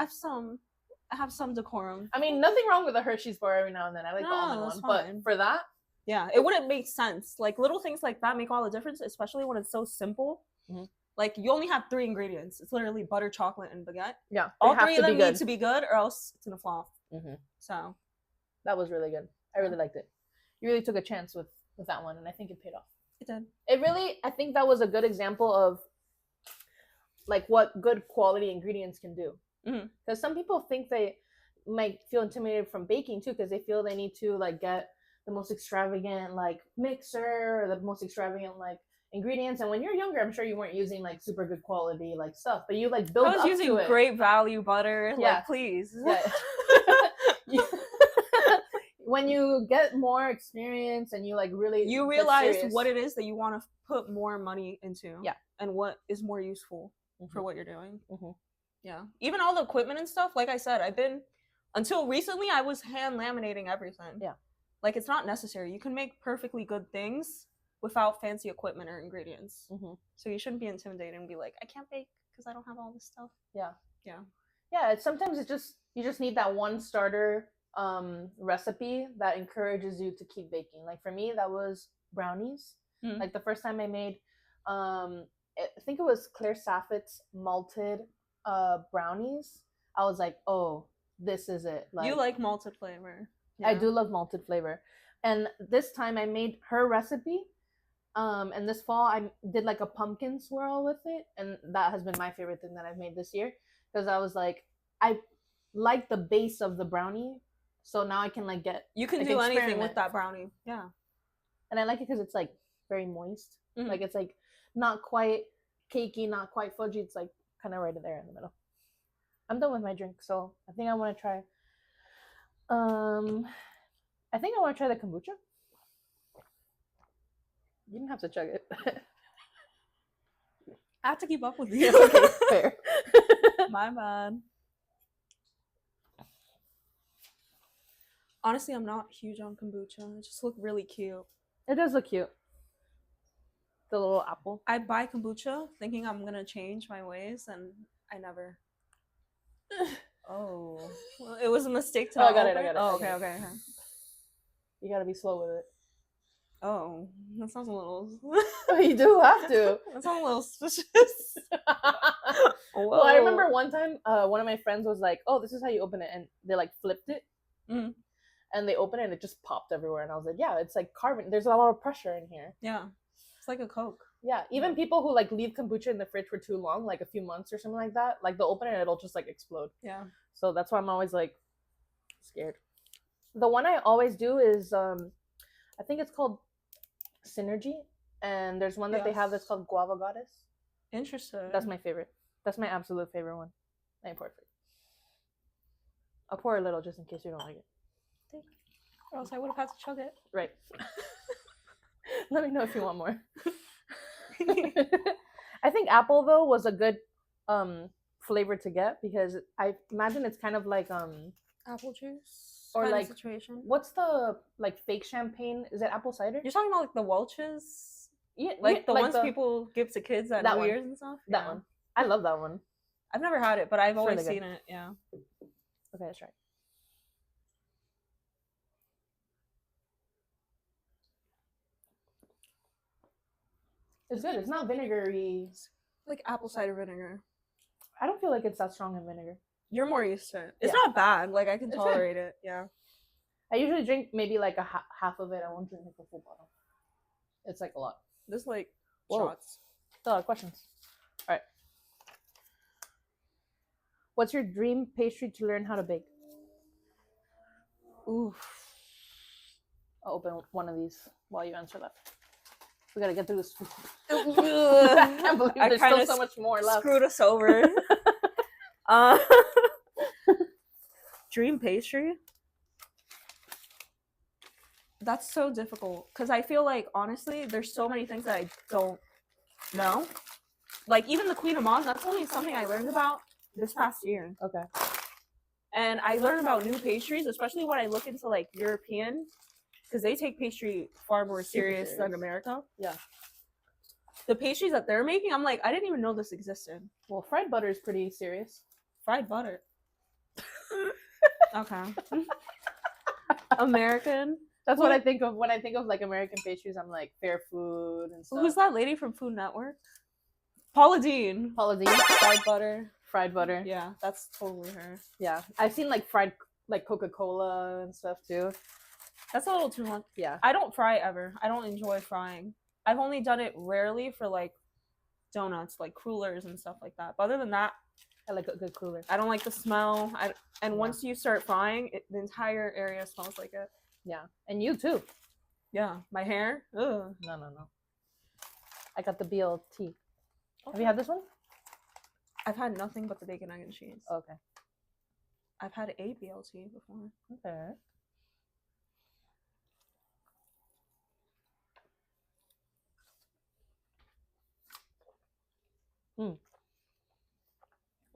I have some decorum. I mean, nothing wrong with a Hershey's bar every now and then. I like the almond one. But for that, yeah, it wouldn't make sense. Like little things like that make all the difference, especially when it's so simple. Mm-hmm. Like you only have 3 ingredients. It's literally butter, chocolate, and baguette. Yeah. All 3 of them need to be good or else it's gonna flop. Mm-hmm. So that was really good. I really liked it. You really took a chance with that one, and I think it paid off. It did. I think that was a good example of like what good quality ingredients can do. Because some people think they might feel intimidated from baking too, because they feel they need to like get the most extravagant like mixer or the most extravagant like ingredients. And when you're younger, I'm sure you weren't using like super good quality like stuff, but you like build up to it. I was using great value butter. Yeah. Like, please. Yeah. When you get more experience and you like really you realize what it is that you want to put more money into. Yeah. And what is more useful for what you're doing. Yeah. Even all the equipment and stuff, like I said, until recently, I was hand laminating everything. Yeah. Like, it's not necessary. You can make perfectly good things without fancy equipment or ingredients. Mm-hmm. So you shouldn't be intimidated and be like, I can't bake because I don't have all this stuff. Yeah. Yeah. Yeah, sometimes you just need that one starter recipe that encourages you to keep baking. Like for me, that was brownies. Like the first time I made I think it was Claire Saffit's malted brownies. I was like, oh, this is it. Like, you like malted flavor. I do love malted flavor. And this time I made her recipe. And this fall I did like a pumpkin swirl with it, and that has been my favorite thing that I've made this year, because I was like, I like the base of the brownie, so now I can like you can like, do anything experiment with that brownie. Yeah. And I like it because it's like very moist. Mhm. Like it's like not quite cakey, not quite fudgy. It's like kind of right there in the middle. I'm done with my drink, so I think I want to try. I think I want to try the kombucha. You didn't have to chug it. I have to keep up with you. Okay, fair. My bad. Honestly, I'm not huge on kombucha. It just look really cute. It does look cute. The little apple. I buy kombucha thinking I'm gonna change my ways, and I never. Oh, well, it was a mistake to. Oh, I got it. Oh, okay. You gotta be slow with it. Oh, that sounds a little. Oh, you do have to. That sounds a little suspicious. Well, I remember one time, one of my friends was like, "Oh, this is how you open it," and they like flipped it, and they opened it, and it just popped everywhere. And I was like, "Yeah, it's like carbon. There's a lot of pressure in here." Yeah, it's like a Coke. Yeah, even people who like leave kombucha in the fridge for too long, like a few months or something like that, like they'll open it and it'll just like explode. Yeah. So that's why I'm always like scared. The one I always do is I think it's called Synergy, and there's one that they have that's called Guava Goddess. Interesting. That's my favorite. That's my absolute favorite one. I pour it for you. I'll pour a little just in case you don't like it. Or else I would have had to chug it. Right. Let me know if you want more. I think apple though was a good flavor to get, because I imagine it's kind of like apple juice or kind like of situation. What's the like fake champagne? Is it apple cider? You're talking about like the Welch's? Yeah, like the ones people give to kids at New Year's and stuff? That one. I love that one. I've never had it, but I've always seen it. Yeah. Okay, let's try it. It's good. It's not vinegary. Like apple cider vinegar. I don't feel like it's that strong in vinegar. You're more used to it. It's not bad. Like I can tolerate it. Yeah. I usually drink maybe like a half of it. I won't drink like a full bottle. It's like a lot. There's like shots. A lot of questions. All right. What's your dream pastry to learn how to bake? Oof. I'll open one of these while you answer that. We gotta get through this. I can't believe there's still so much more left. Screwed us over. Dream pastry? That's so difficult, because I feel like, honestly, there's so many things that I don't know. Like, even the Queen of Mons, that's only something I learned about this past year. Okay. And I learn about new pastries, especially when I look into, like, European, because they take pastry far more serious than America. Yeah. The pastries that they're making, I'm like, I didn't even know this existed. Well, fried butter is pretty serious. Fried butter. Okay. American. That's what I think of when I think of like American pastries. I'm like Fair Food and stuff. Who's that lady from Food Network? Paula Deen. Paula Deen. Fried butter. Fried butter. Yeah, that's totally her. Yeah, I've seen like fried like Coca-Cola and stuff too. That's a little too much. Yeah. I don't fry ever. I don't enjoy frying. I've only done it rarely for like donuts, like crullers and stuff like that. But other than that, I like a good cruller. I don't like the smell. Once you start frying, the entire area smells like it. Yeah, and you too. Yeah, my hair. Ugh. No. I got the BLT. Okay. Have you had this one? I've had nothing but the bacon, egg, and cheese. Okay. I've had a BLT before. Okay.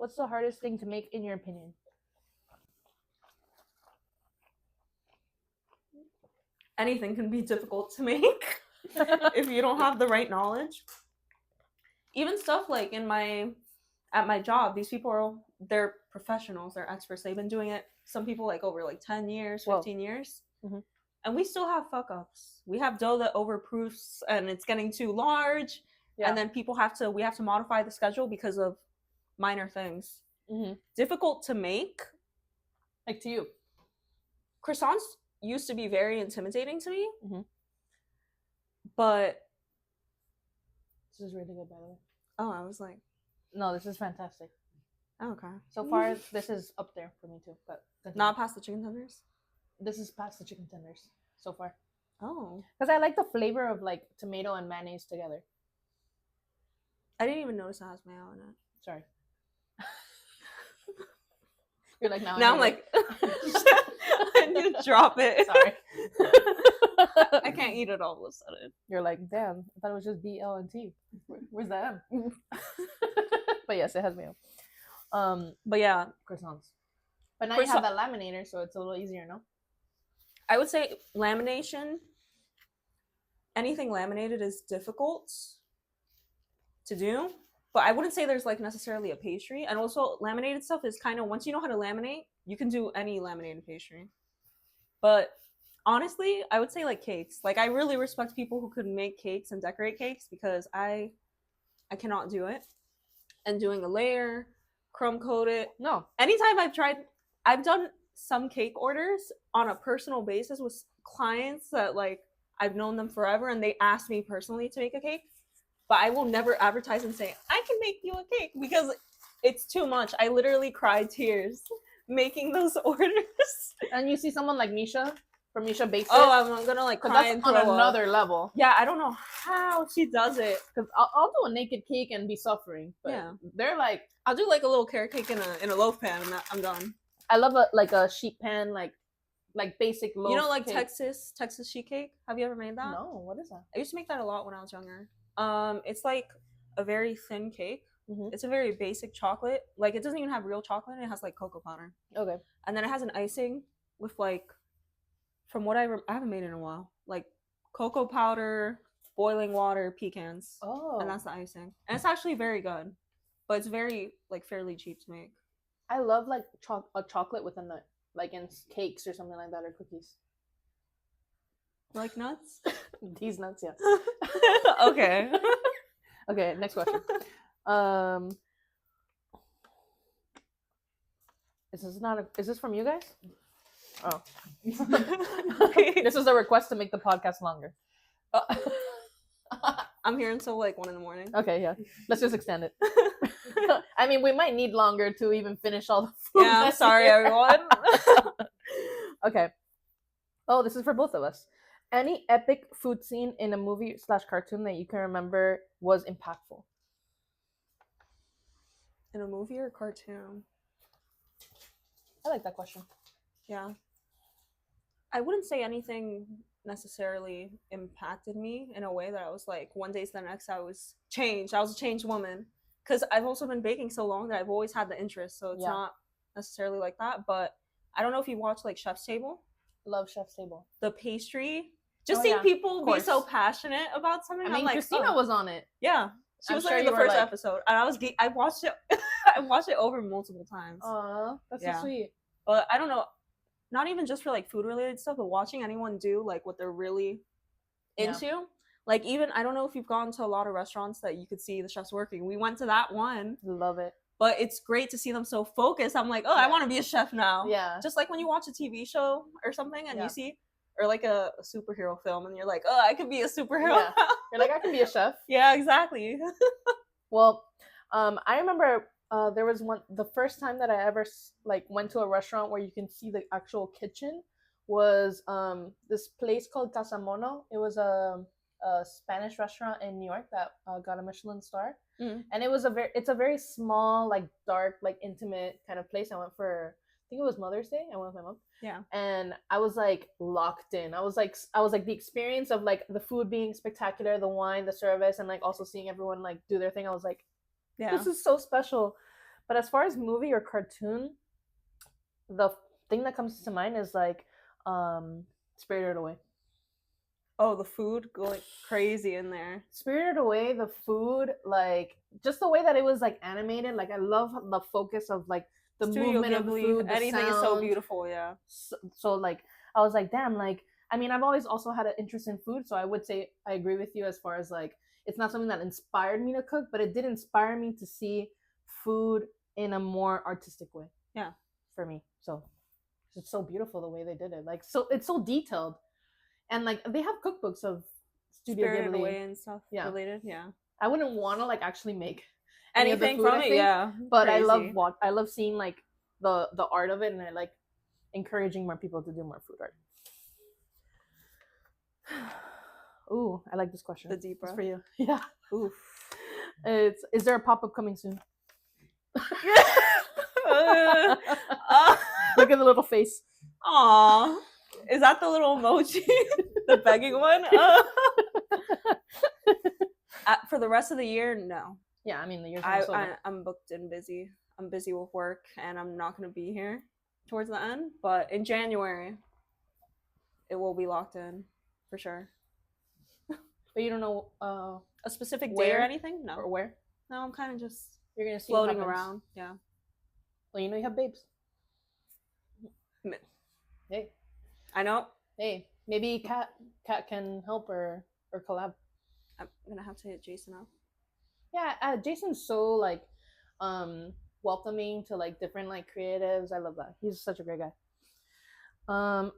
What's the hardest thing to make in your opinion? Anything can be difficult to make if you don't have the right knowledge. Even stuff like at my job, these people they're professionals, they're experts. They've been doing it. Some people like over like 10 years, 15 years. Mhm. And we still have fuck ups. We have dough that overproofs and it's getting too large. Yeah. And then we have to modify the schedule because of minor things. Mm-hmm. Difficult to make. Like to you. Croissants used to be very intimidating to me. Mm-hmm. But this is really good, by the way. oh, I was like, no, this is fantastic. oh, okay. So far, this is up there for me too. But not past the chicken tenders. This is past the chicken tenders so far. Oh, because I like the flavor of like tomato and mayonnaise together. I didn't even notice it has mayo in it. Sorry. You're like now I'm like, and you drop it. Sorry. I can't eat it all of a sudden. You're like, damn, I thought it was just B, L, and T. Where's the M? But yes, it has mayo. But yeah, croissants. But now you have that laminator, so it's a little easier, no? I would say lamination. Anything laminated is difficult to do, but I wouldn't say there's like necessarily a pastry. And also, laminated stuff is kind of, once you know how to laminate, you can do any laminated pastry. But honestly, I would say like cakes. Like I really respect people who can make cakes and decorate cakes because I cannot do it. And doing a layer, crumb coat it. No. Anytime I've done some cake orders on a personal basis with clients that like I've known them forever and they asked me personally to make a cake, but I will never advertise and say I can make you a cake because it's too much. I literally cried tears making those orders. And you see someone like Misha from Misha Bakes It. Oh, I'm gonna like cry and throw on another level. Yeah, I don't know how she does it. Because I'll do a naked cake and be suffering. But yeah, they're like, I'll do like a little carrot cake in a loaf pan and I'm done. I love a sheet pan, like basic loaf. You know, like cake. Texas sheet cake. Have you ever made that? No, what is that? I used to make that a lot when I was younger. It's like a very thin cake. Mm-hmm. It's a very basic chocolate. Like it doesn't even have real chocolate. It has like cocoa powder. Okay. And then it has an icing with like, from what I haven't made it in a while, like cocoa powder, boiling water, pecans. Oh. And that's the icing. And it's actually very good, but it's very like fairly cheap to make. I love like a chocolate with a nut, like in cakes or something like that, or cookies. Like nuts? These nuts, yeah. Okay. Okay, next question. Is this from you guys? Oh. Okay. This is a request to make the podcast longer. I'm here until like 1 a.m. Okay, yeah. Let's just extend it. I mean, we might need longer to even finish all the food. Yeah, I'm sorry, everyone. Okay. Oh, this is for both of us. Any epic food scene in a movie / cartoon that you can remember was impactful? In a movie or cartoon? I like that question. Yeah. I wouldn't say anything necessarily impacted me in a way that I was like, one day to the next, I was changed. I was a changed woman. Because I've also been baking so long that I've always had the interest. So it's not necessarily like that. But I don't know if you watch like Chef's Table. Love Chef's Table. The pastry. Just seeing people be so passionate about something. I mean, like, Christina was on it. Yeah. She was in the first episode. And I watched it. I watched it over multiple times. Aw, that's so sweet. But I don't know. Not even just for like food related stuff, but watching anyone do like what they're really into. Yeah. Like even, I don't know if you've gone to a lot of restaurants that you could see the chefs working. We went to that one. Love it. But it's great to see them so focused. I'm like, oh, I want to be a chef now. Yeah. Just like when you watch a TV show or something and you see, or like a superhero film and you're like, oh, I could be a superhero. Yeah. You're like, I can be a chef. Yeah, exactly. Well, I remember there was the first time that I ever like went to a restaurant where you can see the actual kitchen was this place called Casa Mono. It was a Spanish restaurant in New York that got a Michelin star. Mm. And it's a very small, like dark, like intimate kind of place. I went for, I think it was Mother's Day. I went with my mom. Yeah. And I was like locked in. I was like the experience of like the food being spectacular, the wine, the service, and like also seeing everyone like do their thing. I was like, this is so special. But as far as movie or cartoon, the thing that comes to mind is like Spirited Away. Oh, the food going crazy in there. Spirited Away, the food, like just the way that it was like animated. Like I love the focus of like the Studio movement of the Ghibli, food. The anything is so sound. beautiful. Yeah. So like I was like, damn, like I mean, I've always also had an interest in food, so I would say I agree with you as far as like it's not something that inspired me to cook, but it did inspire me to see food in a more artistic way. Yeah. For me, so it's so beautiful the way they did it. Like so, it's so detailed, and like they have cookbooks of Studio Spirited Ghibli Away and stuff Yeah. related. Yeah. I wouldn't want to like actually make any of the Anything food, from I it, think, yeah. but Crazy. I love seeing like the art of it, and I like encouraging more people to do more food art. Ooh, I like this question. The deep It's breath. for you. Yeah. Oof. Is there a pop-up coming soon? Look at the little face. Aw. Is that the little emoji? The begging one? For the rest of the year, no. Yeah, I mean, the year's I'm booked and busy. I'm busy with work, and I'm not going to be here towards the end. But in January, it will be locked in for sure. But you don't know a specific where? day or anything? No. Or where? No, I'm kind of just You're gonna see floating around. Yeah. Well, you know you have babes. Mi- Hey, I know. hey, maybe Kat can help or collab. I'm gonna have to hit Jason up. Yeah, Jason's so like welcoming to like different like creatives. I love that. He's such a great guy. Oh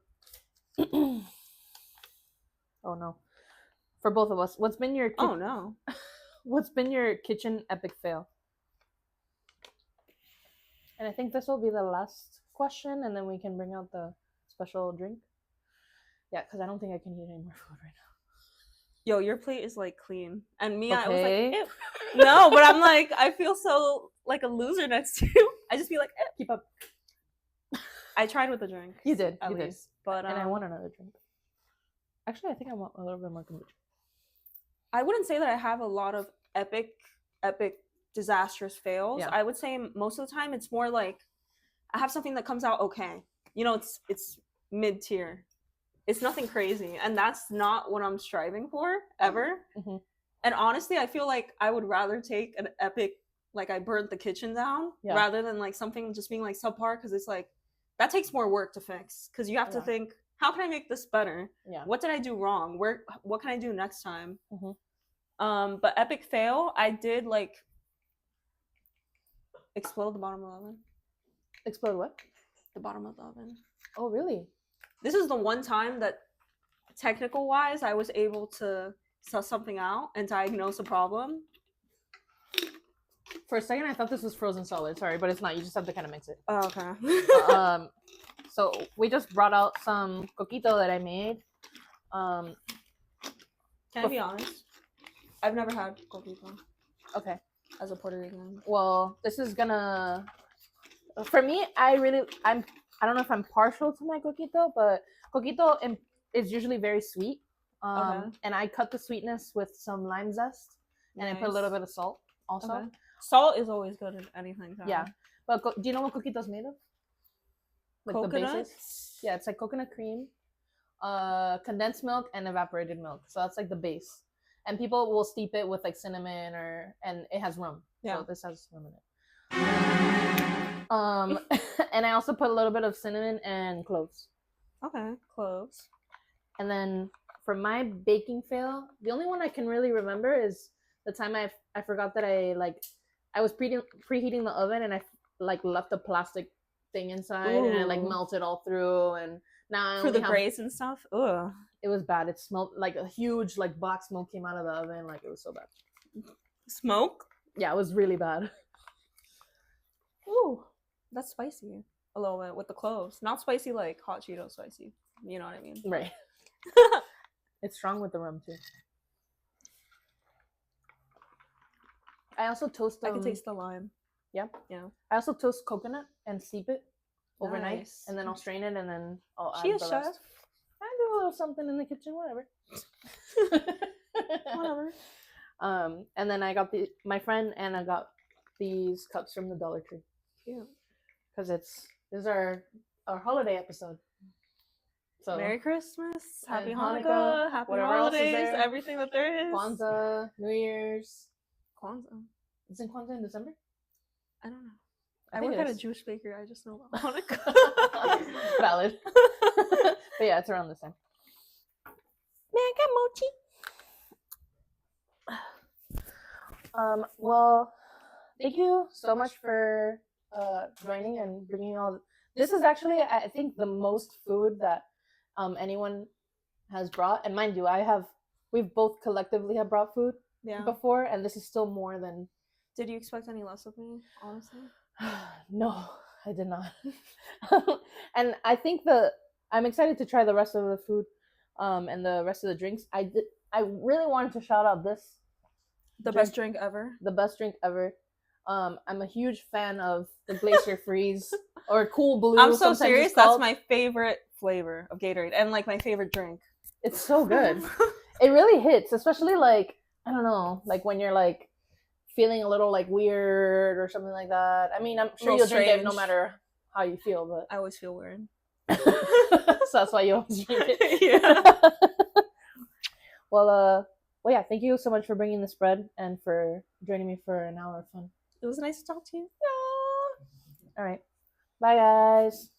no. For both of us, what's been your Oh no. What's been your kitchen epic fail? And I think this will be the last question, and then we can bring out the special drink. Yeah, because I don't think I can eat any more food right now. Yo, your plate is like clean, and me, Okay. I was like, ew. No, but I'm like, I feel so like a loser next to you. I just be like, ew. Keep up. I tried with the drink. You did. At least, but and I want another drink. Actually, I think I want a little bit more kombucha. I wouldn't say that I have a lot of epic, disastrous fails. Yeah. I would say most of the time it's more like I have something that comes out okay. You know, it's mid tier. It's nothing crazy, and that's not what I'm striving for ever. Mm-hmm. And honestly, I feel like I would rather take an epic, like I burnt the kitchen down, rather than like something just being like subpar, because it's like that takes more work to fix. Because you have to think, how can I make this better? Yeah. What did I do wrong? What can I do next time? Mm-hmm. But epic fail, I did like explode the bottom of the oven. Explode what? The bottom of the oven. Oh, really? This is the one time that, technical wise, I was able to suss something out and diagnose a problem. For a second, I thought this was frozen solid. Sorry, but it's not. You just have to kind of mix it. Oh, okay. So we just brought out some coquito that I made. Can I be honest? I've never had coquito. Okay. As a Puerto Rican. Well, this is gonna. For me, I don't know if I'm partial to my coquito, but coquito is usually very sweet. And I cut the sweetness with some lime zest, and I put a little bit of salt also. Okay. Salt is always good in anything. Yeah, but do you know what coquito's made of? Like coconut? The basis? Yeah, it's like coconut cream, condensed milk, and evaporated milk. So that's like the base. And people will steep it with like cinnamon and it has rum. Yeah. So this has rum in it. And I also put a little bit of cinnamon and cloves. Okay, cloves. And then for my baking fail, the only one I can really remember is the time I forgot that I was preheating the oven, and I like left the plastic thing inside. Ooh. And I like melted all through, and now for the grates and stuff. Ugh. It was bad. It smelled like a huge like black smoke came out of the oven. Like it was so bad. Smoke? Yeah, it was really bad. Ooh, that's spicy a little bit with the cloves. Not spicy like hot Cheeto spicy. You know what I mean? Right. It's strong with the rum too. I also toast. I can taste the lime. Yeah. Yeah. I also toast coconut and steep it overnight, and then I'll strain it, and then I'll add the rest. Chef. I do a little something in the kitchen, whatever. Whatever. And then I got my friend Anna got these cups from the Dollar Tree Cute. because this is our holiday episode. So Merry Christmas, Happy and Hanukkah, Happy whatever else is Holidays, there. everything that there is. Kwanzaa, New Year's. Kwanzaa. Isn't Kwanzaa in December? I don't know. I I think work it at a is. Jewish bakery. I just know about Hanukkah. Valid. But yeah, it's around this time. Man, I got mochi. Well, thank you so much for joining and bringing all. This is actually, I think, the most food that anyone has brought. And mind you, we've both collectively have brought food before, and this is still more than. Did you expect any less of me, honestly? No, I did not. And I think I'm excited to try the rest of the food, and the rest of the drinks. I really wanted to shout out this. The best drink ever. The best drink ever. I'm a huge fan of the Glacier Freeze or Cool Blue. I'm so serious. That's my favorite flavor of Gatorade and like my favorite drink. It's so good. It really hits, especially like I don't know, like when you're like feeling a little like weird or something like that. I mean, I'm sure you'll drink it no matter how you feel, but I always feel weird. So that's why you always drink it. Yeah. Well, yeah, thank you so much for bringing the spread and for joining me for an hour of fun. It was nice to talk to you. All right. Bye, guys.